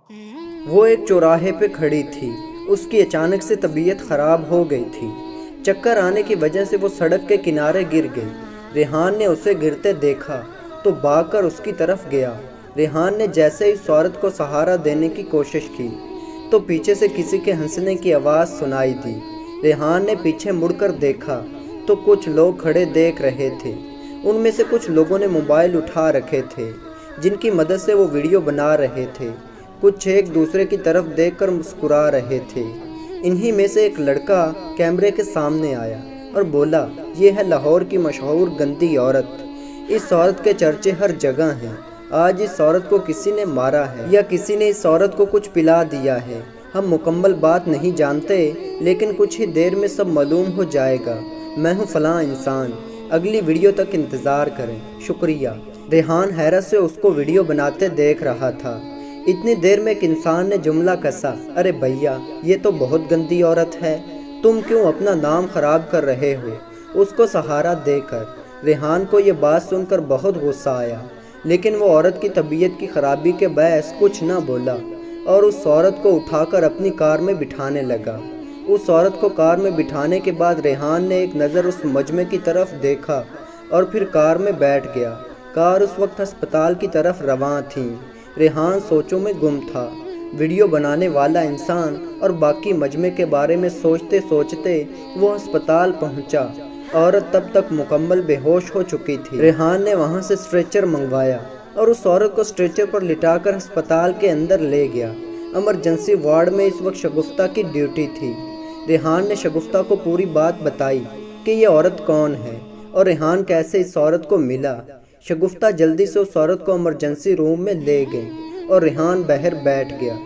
وہ ایک चौराहे पे खड़ी थी। उसकी अचानक से तबीयत ख़राब हो गई थी। चक्कर आने की वजह से वो सड़क के किनारे गिर गई। रेहान ने उसे गिरते देखा तो भागकर उसकी तरफ गया। रेहान ने जैसे ही उस औरत को सहारा देने की कोशिश की तो पीछे से किसी के हंसने की आवाज़ सुनाई दी। रेहान ने पीछे मुड़कर देखा तो कुछ लोग खड़े देख रहे थे। उनमें से कुछ लोगों ने मोबाइल उठा रखे थे जिनकी मदद से वो वीडियो बना रहे थे। कुछ एक दूसरे की तरफ देखकर मुस्कुरा रहे थे। इन्हीं में से एक लड़का कैमरे के सामने आया और बोला, ये है लाहौर की मशहूर गंदी औरत। इस औरत के चर्चे हर जगह हैं। आज इस औरत को किसी ने मारा है या किसी ने इस औरत को कुछ पिला दिया है। हम मुकम्मल बात नहीं जानते, लेकिन कुछ ही देर में सब मालूम हो जाएगा। मैं हूँ फलां इंसान। अगली वीडियो तक इंतज़ार करें। शुक्रिया। रेहान हैरत से उसको वीडियो बनाते देख रहा था। इतनी देर में एक इंसान ने जुमला कसा, अरे भैया, ये तो बहुत गंदी औरत है। तुम क्यों अपना नाम ख़राब कर रहे हो? उसको सहारा देकर। रेहान को ये बात सुनकर बहुत गुस्सा आया, लेकिन वो औरत की तबीयत की ख़राबी के बायस कुछ ना बोला और उस औरत को उठाकर अपनी कार में बिठाने लगा। उस औरत को कार में बिठाने के बाद रेहान ने एक नज़र उस मजमे की तरफ देखा और फिर कार में बैठ गया। कार उस वक्त अस्पताल की तरफ रवां थी। रेहान सोचों में गुम था। वीडियो बनाने वाला इंसान और बाकी मजमे के बारे में सोचते सोचते वो अस्पताल पहुंचा। औरत तब तक मुकम्मल बेहोश हो चुकी थी। रेहान ने वहां से स्ट्रेचर मंगवाया और उस औरत को स्ट्रेचर पर लिटाकर अस्पताल के अंदर ले गया। इमरजेंसी वार्ड में इस वक्त शगुफ्ता की ड्यूटी थी। रेहान ने शगुफ्ता को पूरी बात बताई कि ये औरत कौन है और रेहान कैसे इस औरत को मिला। शगुफ्ता जल्दी से उस औरत को इमरजेंसी रूम में ले गई और रेहान बाहर बैठ गया।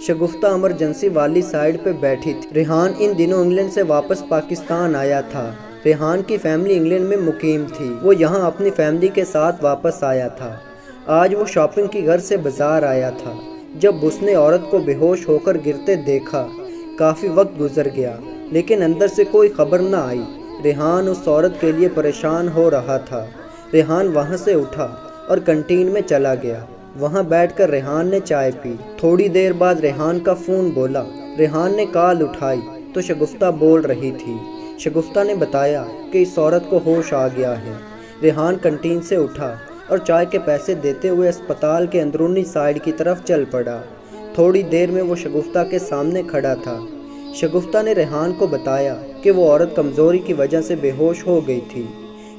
शगुफ्ता इमरजेंसी वाली साइड पे बैठी थी। रेहान इन दिनों इंग्लैंड से वापस पाकिस्तान आया था। रेहान की फैमिली इंग्लैंड में मुकीम थी। वो यहाँ अपनी फैमिली के साथ वापस आया था। आज वो शॉपिंग की घर से बाज़ार आया था जब उसने औरत को बेहोश होकर गिरते देखा। काफ़ी वक्त गुजर गया, लेकिन अंदर से कोई खबर न आई। रेहान उस औरत के लिए परेशान हो रहा था। रेहान वहाँ से उठा और कैंटीन में चला गया। वहाँ बैठकर रेहान ने चाय पी। थोड़ी देर बाद रेहान का फ़ोन बोला। रेहान ने कॉल उठाई तो शगुफ्ता बोल रही थी। शगुफ्ता ने बताया कि इस औरत को होश आ गया है। रेहान कैंटीन से उठा और चाय के पैसे देते हुए अस्पताल के अंदरूनी साइड की तरफ चल पड़ा। थोड़ी देर में वो शगुफ्ता के सामने खड़ा था। शगुफ्ता ने रेहान को बताया कि वो औरत कमज़ोरी की वजह से बेहोश हो गई थी।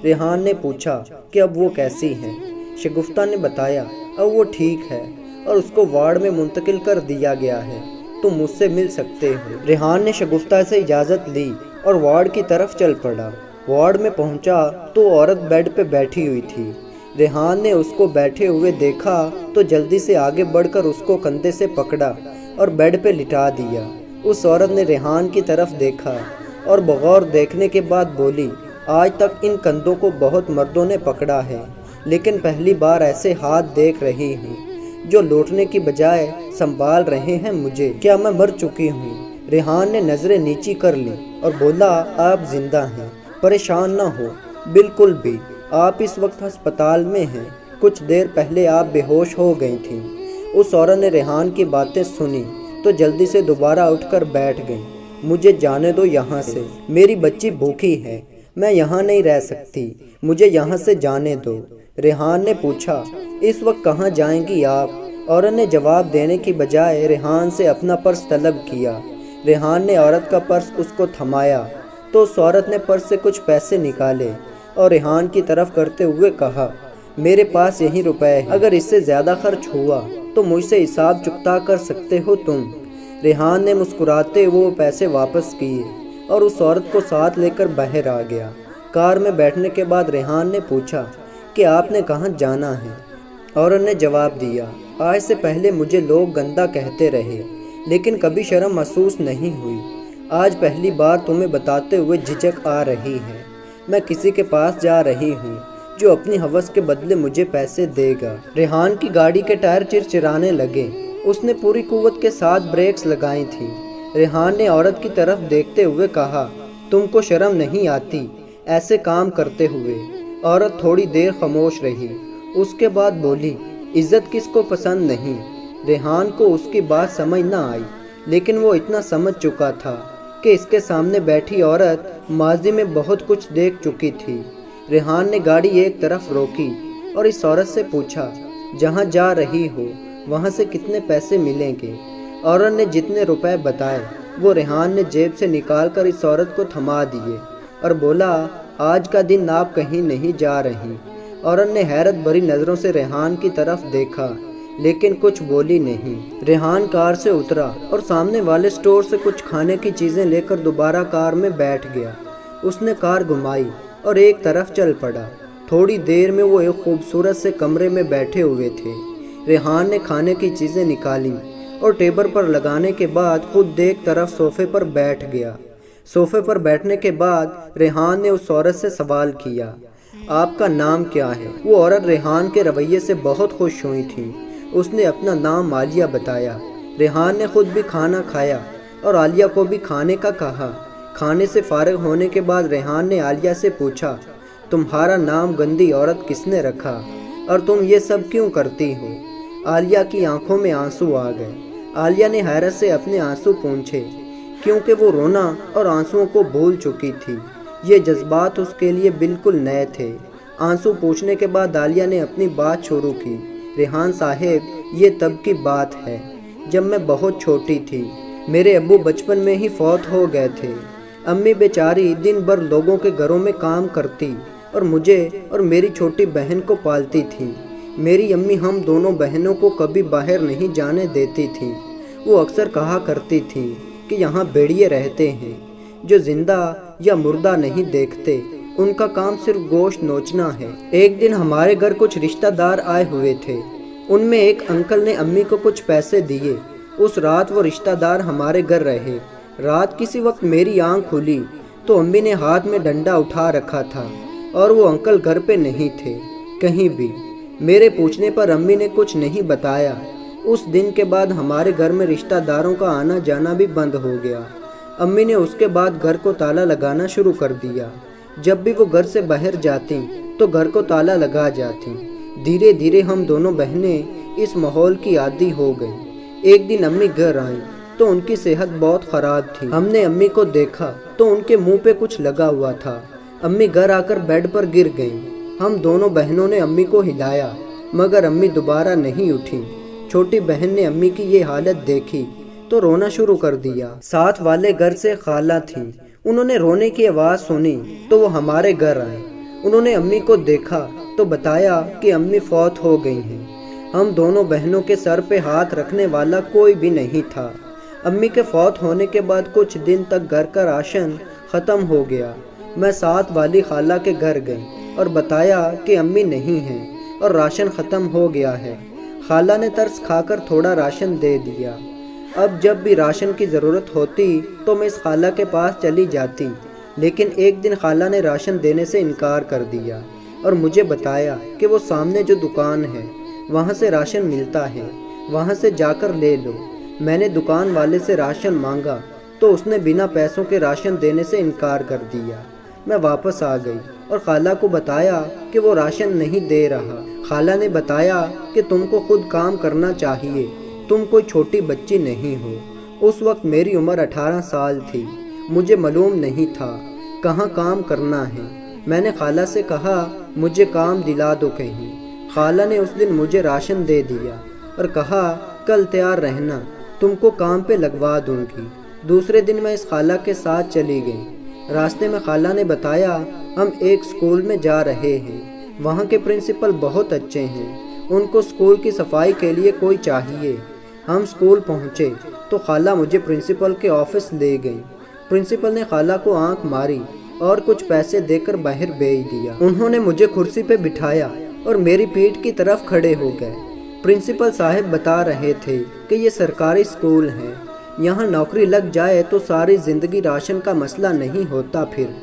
रेहान ने पूछा कि अब वो कैसी है। शगुफ्ता ने बताया अब वो ठीक है और उसको वार्ड में मुंतकिल कर दिया गया है। तुम मुझसे मिल सकते हो। रेहान ने शगुफ्ता से इजाज़त ली और वार्ड की तरफ चल पड़ा। वार्ड में पहुंचा तो औरत बेड पे बैठी हुई थी। रेहान ने उसको बैठे हुए देखा तो जल्दी से आगे बढ़कर उसको कंधे से पकड़ा और बेड पे लिटा दिया। उस औरत ने रेहान की तरफ देखा और बगौर देखने के बाद बोली, आज तक इन कंधों को बहुत मर्दों ने पकड़ा है, लेकिन पहली बार ऐसे हाथ देख रही हूँ जो लौटने की बजाय संभाल रहे हैं मुझे। क्या मैं मर चुकी हूँ? रेहान ने नज़रें नीची कर ली और बोला, आप जिंदा हैं, परेशान ना हो। बिल्कुल भी। आप इस वक्त अस्पताल में हैं। कुछ देर पहले आप बेहोश हो गई थीं। उस औरत ने रेहान की बातें सुनी तो जल्दी से दोबारा उठकर बैठ गई। मुझे जाने दो यहाँ से। मेरी बच्ची भूखी है। मैं यहाँ नहीं रह सकती। मुझे यहाँ से जाने दो। रेहान ने पूछा, इस वक्त कहाँ जाएंगी आप? औरत ने जवाब देने की बजाय रेहान से अपना पर्स तलब किया। रेहान ने औरत का पर्स उसको थमाया तो उस औरत ने पर्स से कुछ पैसे निकाले और रेहान की तरफ करते हुए कहा, मेरे पास यही रुपए हैं। अगर इससे ज़्यादा खर्च हुआ तो मुझसे हिसाब चुकता कर सकते हो तुम। रेहान ने मुस्कुराते हुए वो पैसे वापस किए और उस औरत को साथ लेकर बाहर आ गया। कार में बैठने के बाद रेहान ने पूछा कि आपने कहाँ जाना है? औरत ने जवाब दिया, आज से पहले मुझे लोग गंदा कहते रहे, लेकिन कभी शर्म महसूस नहीं हुई। आज पहली बार तुम्हें बताते हुए झिझक आ रही है। मैं किसी के पास जा रही हूँ जो अपनी हवस के बदले मुझे पैसे देगा। रेहान की गाड़ी के टायर चिरचिराने लगे। उसने पूरी कुव्वत के साथ ब्रेक्स लगाई थी। रेहान ने औरत की तरफ देखते हुए कहा, तुमको शर्म नहीं आती ऐसे काम करते हुए? औरत थोड़ी देर खामोश रही। उसके बाद बोली, इज्जत किसको पसंद नहीं? रेहान को उसकी बात समझ न आई, लेकिन वो इतना समझ चुका था कि इसके सामने बैठी औरत माजी में बहुत कुछ देख चुकी थी। रेहान ने गाड़ी एक तरफ रोकी और इस औरत से पूछा, जहाँ जा रही हो वहाँ से कितने पैसे मिलेंगे? औरत ने जितने रुपए बताए वो रेहान ने जेब से निकाल कर इस औरत को थमा दिए और बोला, आज का दिन आप कहीं नहीं जा रही। औरत ने हैरत भरी नज़रों से रेहान की तरफ देखा, लेकिन कुछ बोली नहीं। रेहान कार से उतरा और सामने वाले स्टोर से कुछ खाने की चीज़ें लेकर दोबारा कार में बैठ गया। उसने कार घुमाई और एक तरफ चल पड़ा। थोड़ी देर में वो एक खूबसूरत से कमरे में बैठे हुए थे। रेहान ने खाने की चीज़ें निकाली और टेबल पर लगाने के बाद खुद एक तरफ सोफे पर बैठ गया। सोफे पर बैठने के बाद रेहान ने उस औरत से सवाल किया, आपका नाम क्या है? वो औरत रेहान के रवैये से बहुत खुश हुई थी। उसने अपना नाम आलिया बताया। रेहान ने खुद भी खाना खाया और आलिया को भी खाने का कहा। खाने से फारिग होने के बाद रेहान ने आलिया से पूछा, तुम्हारा नाम गंदी औरत किसने रखा और तुम ये सब क्यों करती हो? आलिया की आंखों में आंसू आ गए। आलिया ने हैरत से अपने आंसू पोंछे, क्योंकि वो रोना और आंसुओं को भूल चुकी थी। ये जज्बात उसके लिए बिल्कुल नए थे। आंसू पोंछने के बाद आलिया ने अपनी बात शुरू की, रेहान साहिब, ये तब की बात है जब मैं बहुत छोटी थी। मेरे अब्बू बचपन में ही फौत हो गए थे। अम्मी बेचारी दिन भर लोगों के घरों में काम करती और मुझे और मेरी छोटी बहन को पालती थी। मेरी अम्मी हम दोनों बहनों को कभी बाहर नहीं जाने देती थी। वो अक्सर कहा करती थी कि यहाँ भेड़िए रहते हैं जो जिंदा या मुर्दा नहीं देखते, उनका काम सिर्फ गोश्त नोचना है। एक दिन हमारे घर कुछ रिश्तेदार आए हुए थे। उनमें एक अंकल ने अम्मी को कुछ पैसे दिए। उस रात वो रिश्तेदार हमारे घर रहे। रात किसी वक्त मेरी आंख खुली तो अम्मी ने हाथ में डंडा उठा रखा था और वो अंकल घर पे नहीं थे कहीं भी। मेरे पूछने पर अम्मी ने कुछ नहीं बताया। उस दिन के बाद हमारे घर में रिश्तेदारों का आना जाना भी बंद हो गया। अम्मी ने उसके बाद घर को ताला लगाना शुरू कर दिया। जब भी वो घर से बाहर जाती तो घर को ताला लगा जाती। धीरे धीरे हम दोनों बहनें इस माहौल की आदी हो गई। एक दिन अम्मी घर आई तो उनकी सेहत बहुत ख़राब थी। हमने अम्मी को देखा तो उनके मुंह पे कुछ लगा हुआ था। अम्मी घर आकर बेड पर गिर गईं। हम दोनों बहनों ने अम्मी को हिलाया मगर अम्मी दोबारा नहीं उठी। छोटी बहन ने अम्मी की ये हालत देखी तो रोना शुरू कर दिया। साथ वाले घर से खाला थी। उन्होंने रोने की आवाज़ सुनी तो वो हमारे घर आए। उन्होंने अम्मी को देखा तो बताया कि अम्मी फौत हो गई हैं। हम दोनों बहनों के सर पे हाथ रखने वाला कोई भी नहीं था। अम्मी के फौत होने के बाद कुछ दिन तक घर का राशन ख़त्म हो गया। मैं साथ वाली खाला के घर गई और बताया कि अम्मी नहीं हैं और राशन ख़त्म हो गया है। खाला ने तरस खाकर थोड़ा राशन दे दिया। अब जब भी राशन की ज़रूरत होती तो मैं इस खाला के पास चली जाती, लेकिन एक दिन खाला ने राशन देने से इनकार कर दिया और मुझे बताया कि वो सामने जो दुकान है वहाँ से राशन मिलता है, वहाँ से जाकर ले लो। मैंने दुकान वाले से राशन मांगा तो उसने बिना पैसों के राशन देने से इनकार कर दिया। मैं वापस आ गई और खाला को बताया कि वो राशन नहीं दे रहा। खाला ने बताया कि तुमको खुद काम करना चाहिए, तुम कोई छोटी बच्ची नहीं हो। उस वक्त मेरी उम्र 18 साल थी। मुझे मालूम नहीं था कहाँ काम करना है। मैंने खाला से कहा, मुझे काम दिला दो कहीं। खाला ने उस दिन मुझे राशन दे दिया और कहा, कल तैयार रहना, तुमको काम पे लगवा दूंगी। दूसरे दिन मैं इस खाला के साथ चली गई। रास्ते में खाला ने बताया, हम एक स्कूल में जा रहे हैं, वहाँ के प्रिंसिपल बहुत अच्छे हैं, उनको स्कूल की सफाई के लिए कोई चाहिए। हम स्कूल पहुँचे तो खाला मुझे प्रिंसिपल के ऑफिस ले गई। प्रिंसिपल ने खाला को आंख मारी और कुछ पैसे देकर बाहर भेज दिया। उन्होंने मुझे कुर्सी पे बिठाया और मेरी पीठ की तरफ खड़े हो गए। प्रिंसिपल साहब बता रहे थे कि ये सरकारी स्कूल है, यहाँ नौकरी लग जाए तो सारी ज़िंदगी राशन का मसला नहीं होता। फिर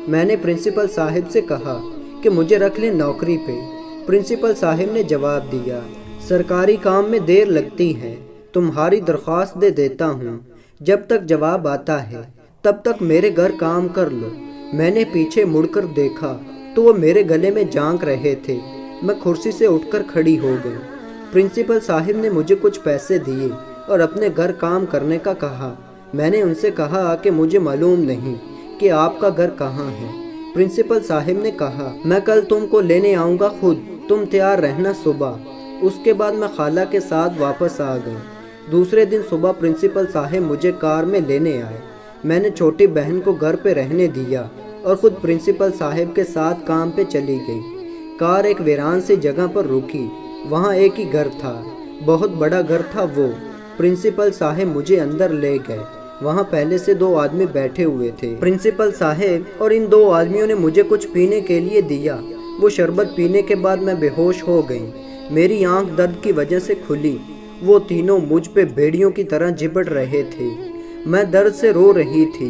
मैंने प्रिंसिपल साहब से कहा कि मुझे रख लें नौकरी पे। प्रिंसिपल साहब ने जवाब दिया, सरकारी काम में देर लगती है, तुम्हारी दरख्वास्त दे देता हूँ, जब तक जवाब आता है तब तक मेरे घर काम कर लो। मैंने पीछे मुड़कर देखा तो वो मेरे गले में झांक रहे थे। मैं कुर्सी से उठकर खड़ी हो गई। प्रिंसिपल साहिब ने मुझे कुछ पैसे दिए और अपने घर काम करने का कहा। मैंने उनसे कहा कि मुझे मालूम नहीं कि आपका घर कहाँ है। प्रिंसिपल साहिब ने कहा, मैं कल तुमको लेने आऊँगा खुद, तुम तैयार रहना सुबह। उसके बाद मैं खाला के साथ वापस आ गई। दूसरे दिन सुबह प्रिंसिपल साहिब मुझे कार में लेने आए। मैंने छोटी बहन को घर पे रहने दिया और ख़ुद प्रिंसिपल साहिब के साथ काम पे चली गई। कार एक वीरान सी जगह पर रुकी। वहाँ एक ही घर था, बहुत बड़ा घर था वो। प्रिंसिपल साहिब मुझे अंदर ले गए। वहाँ पहले से 2 आदमी बैठे हुए थे। प्रिंसिपल साहिब और इन 2 आदमियों ने मुझे कुछ पीने के लिए दिया। वो शरबत पीने के बाद मैं बेहोश हो गई। मेरी आंख दर्द की वजह से खुली। वो तीनों मुझ पे भेड़ियों की तरह झिपट रहे थे। मैं दर्द से रो रही थी,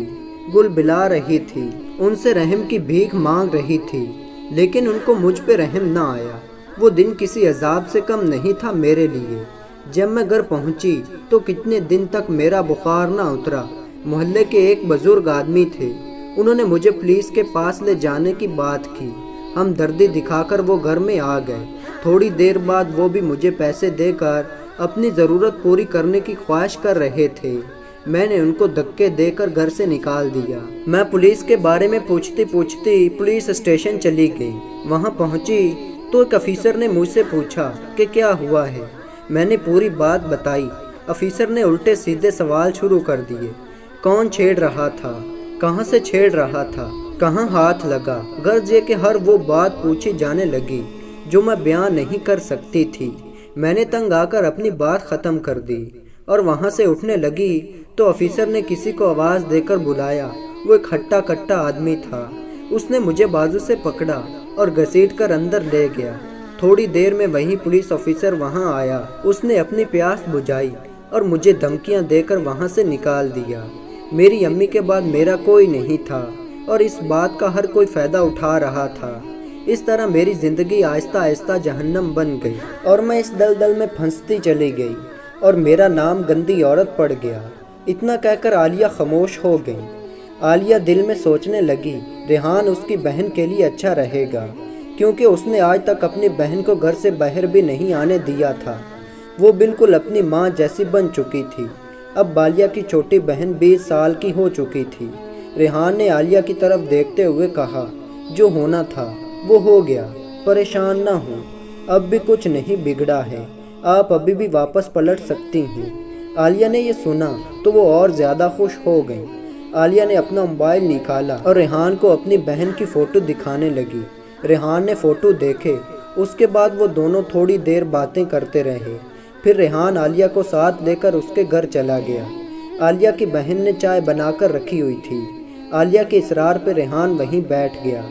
गुलबिला रही थी, उनसे रहम की भीख मांग रही थी, लेकिन उनको मुझ पे रहम ना आया। वो दिन किसी अजाब से कम नहीं था मेरे लिए। जब मैं घर पहुंची तो कितने दिन तक मेरा बुखार ना उतरा। मोहल्ले के एक बुजुर्ग आदमी थे, उन्होंने मुझे पुलिस के पास ले जाने की बात की। हम दर्दी दिखाकर वो घर में आ गए। थोड़ी देर बाद वो भी मुझे पैसे देकर अपनी ज़रूरत पूरी करने की ख्वाहिश कर रहे थे। मैंने उनको धक्के देकर घर से निकाल दिया। मैं पुलिस के बारे में पूछती पूछती पुलिस स्टेशन चली गई। वहाँ पहुँची तो एक अफीसर ने मुझसे पूछा कि क्या हुआ है। मैंने पूरी बात बताई। अफीसर ने उल्टे सीधे सवाल शुरू कर दिए। कौन छेड़ रहा था, कहाँ से छेड़ रहा था, कहाँ हाथ लगा, गर्ज ये कि हर वो बात पूछी जाने लगी जो मैं बयान नहीं कर सकती थी। मैंने तंग आकर अपनी बात ख़त्म कर दी और वहाँ से उठने लगी तो अफीसर ने किसी को आवाज़ देकर बुलाया। वो एक हट्टा कट्टा आदमी था। उसने मुझे बाजू से पकड़ा और घसीट कर अंदर ले गया। थोड़ी देर में वही पुलिस ऑफिसर वहाँ आया। उसने अपनी प्यास बुझाई और मुझे धमकियाँ देकर वहाँ से निकाल दिया। मेरी अम्मी के बाद मेरा कोई नहीं था और इस बात का हर कोई फ़ायदा उठा रहा था। इस तरह मेरी ज़िंदगी आहिस्ता आहिस्ता जहन्नम बन गई और मैं इस दलदल में फंसती चली गई और मेरा नाम गंदी औरत पड़ गया। इतना कहकर आलिया खामोश हो गई। आलिया दिल में सोचने लगी, रेहान उसकी बहन के लिए अच्छा रहेगा, क्योंकि उसने आज तक अपनी बहन को घर से बाहर भी नहीं आने दिया था। वो बिल्कुल अपनी माँ जैसी बन चुकी थी। अब बालिया की छोटी बहन 20 साल की हो चुकी थी। रेहान ने आलिया की तरफ देखते हुए कहा, जो होना था वो हो गया, परेशान ना हो, अब भी कुछ नहीं बिगड़ा है, आप अभी भी वापस पलट सकती हैं। आलिया ने ये सुना तो वो और ज़्यादा खुश हो गई। आलिया ने अपना मोबाइल निकाला और रेहान को अपनी बहन की फ़ोटो दिखाने लगी। रेहान ने फ़ोटो देखे। उसके बाद वो दोनों थोड़ी देर बातें करते रहे। फिर रेहान आलिया को साथ लेकर उसके घर चला गया। आलिया की बहन ने चाय बनाकर रखी हुई थी। आलिया के इसरार पर रेहान वहीं बैठ गया।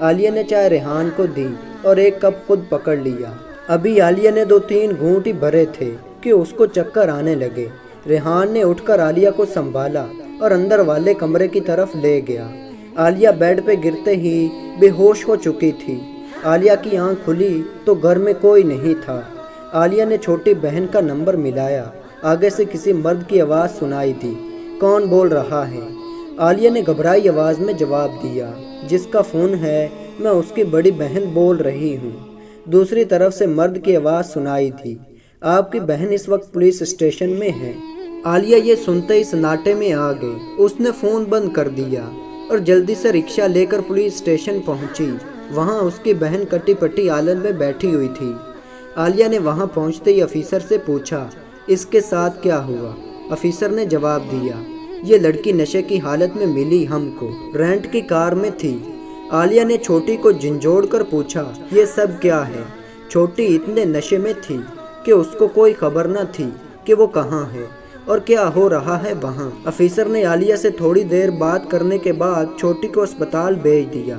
आलिया ने चाय रेहान को दी और एक कप खुद पकड़ लिया। अभी आलिया ने 2-3 घूंट ही भरे थे कि उसको चक्कर आने लगे। रेहान ने उठकर आलिया को संभाला और अंदर वाले कमरे की तरफ ले गया। आलिया बेड पे गिरते ही बेहोश हो चुकी थी। आलिया की आंख खुली तो घर में कोई नहीं था। आलिया ने छोटी बहन का नंबर मिलाया। आगे से किसी मर्द की आवाज़ सुनाई दी। कौन बोल रहा है? आलिया ने घबराई आवाज़ में जवाब दिया, जिसका फ़ोन है मैं उसकी बड़ी बहन बोल रही हूँ। दूसरी तरफ से मर्द की आवाज़ सुनाई दी, आपकी बहन इस वक्त पुलिस स्टेशन में है। आलिया ये सुनते ही सन्नाटे में आ गई। उसने फ़ोन बंद कर दिया और जल्दी से रिक्शा लेकर पुलिस स्टेशन पहुंची। वहां उसकी बहन कटी पट्टी हालत में बैठी हुई थी। आलिया ने वहां पहुंचते ही अफीसर से पूछा, इसके साथ क्या हुआ? अफीसर ने जवाब दिया, ये लड़की नशे की हालत में मिली हमको, रेंट की कार में थी। आलिया ने छोटी को झिंझोड़ कर पूछा, ये सब क्या है? छोटी इतने नशे में थी कि उसको कोई खबर न थी कि वो कहाँ है और क्या हो रहा है वहाँ। अफीसर ने आलिया से थोड़ी देर बात करने के बाद छोटी को अस्पताल भेज दिया।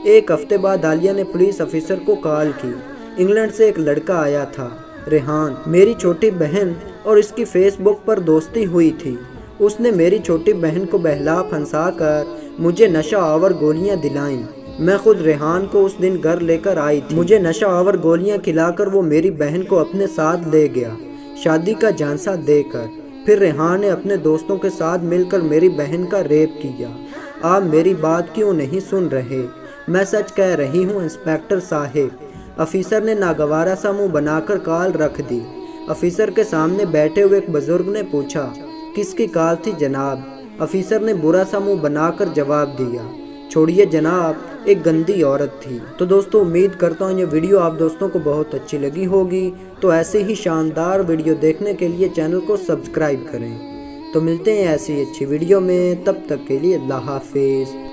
1 हफ्ते बाद आलिया ने पुलिस अफीसर को कॉल की। इंग्लैंड से एक लड़का आया था, रेहान। मेरी छोटी बहन और इसकी फेसबुक पर दोस्ती हुई थी। उसने मेरी छोटी बहन को बहला फंसा कर मुझे नशा आवर गोलियां दिलाईं। मैं खुद रेहान को उस दिन घर लेकर आई थी। मुझे नशा आवर गोलियां खिलाकर वो मेरी बहन को अपने साथ ले गया, शादी का झांसा देकर। फिर रेहान ने अपने दोस्तों के साथ मिलकर मेरी बहन का रेप किया। आप मेरी बात क्यों नहीं सुन रहे? मैं सच कह रही हूँ इंस्पेक्टर साहिब। ऑफिसर ने नागवारा सा मुंह बनाकर कॉल रख दी। ऑफिसर के सामने बैठे हुए एक बुजुर्ग ने पूछा, किसकी कॉल थी जनाब? ऑफिसर ने बुरा सा मुंह बनाकर जवाब दिया, छोड़िए जनाब, एक गंदी औरत थी। तो दोस्तों उम्मीद करता हूँ ये वीडियो आप दोस्तों को बहुत अच्छी लगी होगी। तो ऐसे ही शानदार वीडियो देखने के लिए चैनल को सब्सक्राइब करें। तो मिलते हैं ऐसी अच्छी वीडियो में, तब तक के लिए अल्लाह हाफिज़।